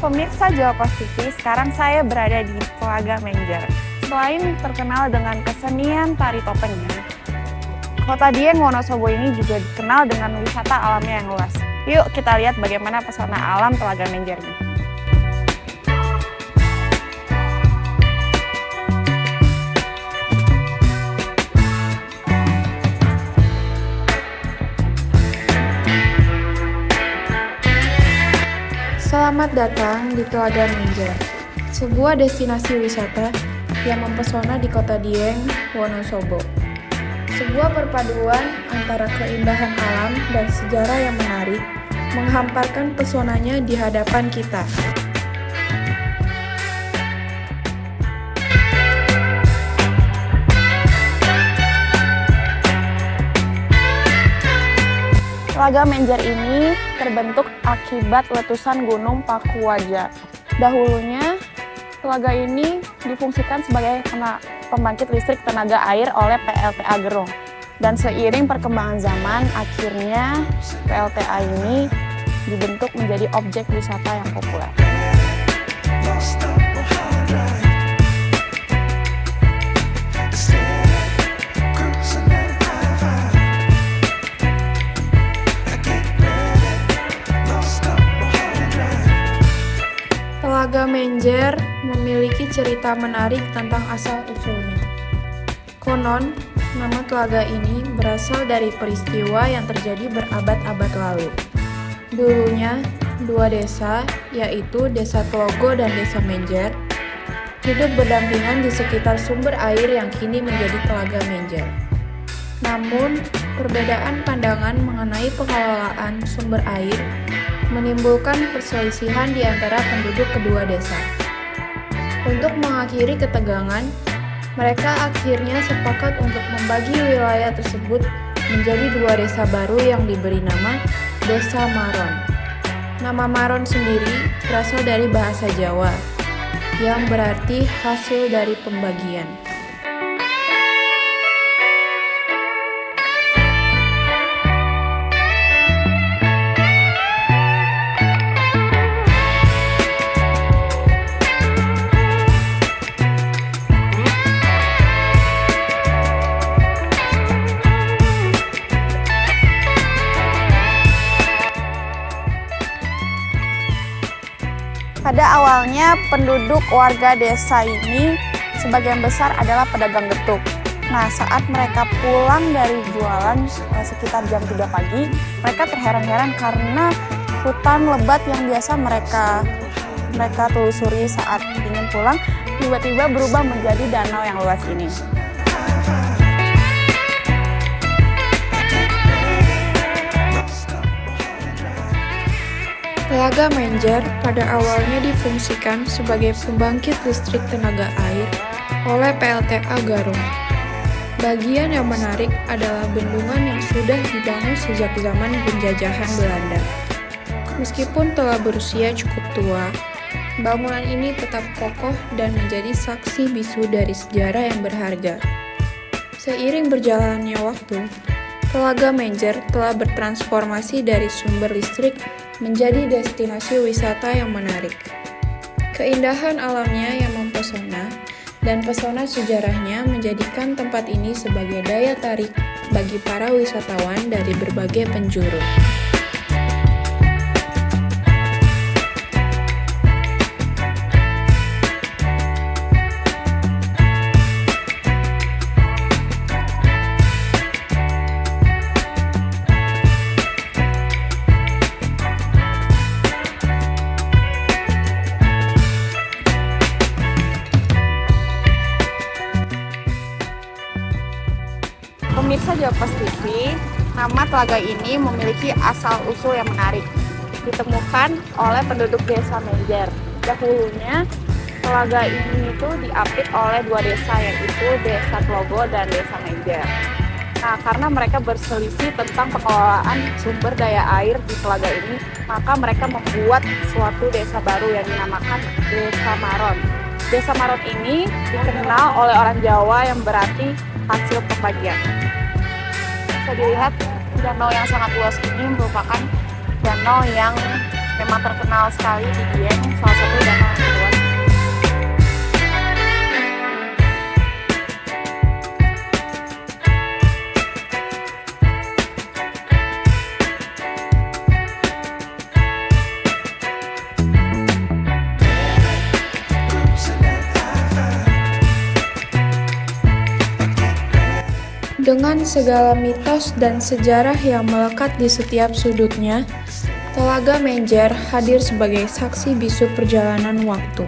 Pemirsa Jawa Pos TV, sekarang saya berada di Telaga Menjer. Selain terkenal dengan kesenian tari topengnya, Kota Dieng Wonosobo ini juga dikenal dengan wisata alamnya yang luas. Yuk kita lihat bagaimana pesona alam Telaga Menjer ini. Selamat datang di Telaga Menjer, sebuah destinasi wisata yang mempesona di Kota Dieng, Wonosobo. Sebuah perpaduan antara keindahan alam dan sejarah yang menarik menghamparkan pesonanya di hadapan kita. Telaga Menjer ini terbentuk akibat letusan Gunung Pakuaja. Dahulunya, telaga ini difungsikan sebagai pembangkit listrik tenaga air oleh PLTA Gerung. Dan seiring perkembangan zaman, akhirnya PLTA ini dibentuk menjadi objek wisata yang populer. Telaga Menjer memiliki cerita menarik tentang asal-usulnya. Konon, nama telaga ini berasal dari peristiwa yang terjadi berabad-abad lalu. Dulunya, dua desa, yaitu Desa Tlogo dan Desa Menjer, hidup berdampingan di sekitar sumber air yang kini menjadi Telaga Menjer. Namun, perbedaan pandangan mengenai pengelolaan sumber air menimbulkan perselisihan di antara penduduk kedua desa. Untuk mengakhiri ketegangan, mereka akhirnya sepakat untuk membagi wilayah tersebut menjadi dua desa baru yang diberi nama Desa Maron. Nama Maron sendiri berasal dari bahasa Jawa, yang berarti hasil dari pembagian. Pada awalnya, penduduk warga desa ini sebagian besar adalah pedagang getuk. Nah, saat mereka pulang dari jualan sekitar jam 3 pagi, mereka terheran-heran karena hutan lebat yang biasa mereka telusuri saat ingin pulang, tiba-tiba berubah menjadi danau yang luas ini. Telaga Menjer pada awalnya difungsikan sebagai pembangkit listrik tenaga air oleh PLTA Garung. Bagian yang menarik adalah bendungan yang sudah dibangun sejak zaman penjajahan Belanda. Meskipun telah berusia cukup tua, bangunan ini tetap kokoh dan menjadi saksi bisu dari sejarah yang berharga. Seiring berjalannya waktu, Telaga Menjer telah bertransformasi dari sumber listrik menjadi destinasi wisata yang menarik. Keindahan alamnya yang mempesona dan pesona sejarahnya menjadikan tempat ini sebagai daya tarik bagi para wisatawan dari berbagai penjuru. Pemirsa Jawa Pos TV, nama telaga ini memiliki asal-usul yang menarik. Ditemukan oleh penduduk desa Menjer. Dahulunya, telaga ini itu diapit oleh dua desa, yaitu Desa Tlogo dan Desa Menjer. Nah, karena mereka berselisih tentang pengelolaan sumber daya air di telaga ini, maka mereka membuat suatu desa baru yang dinamakan Desa Maron. Desa Maron ini dikenal oleh orang Jawa yang berarti hasil pembagian. Bisa dilihat danau yang sangat luas ini merupakan danau yang memang terkenal sekali di Dieng, salah satu danau yang terluas. Dengan segala mitos dan sejarah yang melekat di setiap sudutnya, Telaga Menjer hadir sebagai saksi bisu perjalanan waktu.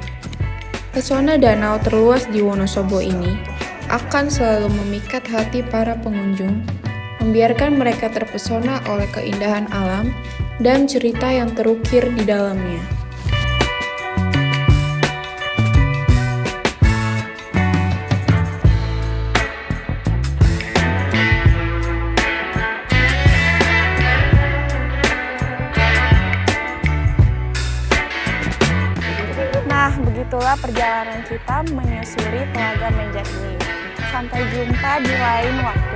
Pesona danau terluas di Wonosobo ini akan selalu memikat hati para pengunjung, membiarkan mereka terpesona oleh keindahan alam dan cerita yang terukir di dalamnya. Nah, begitulah perjalanan kita menyusuri Telaga Menjer ini. Sampai jumpa di lain waktu.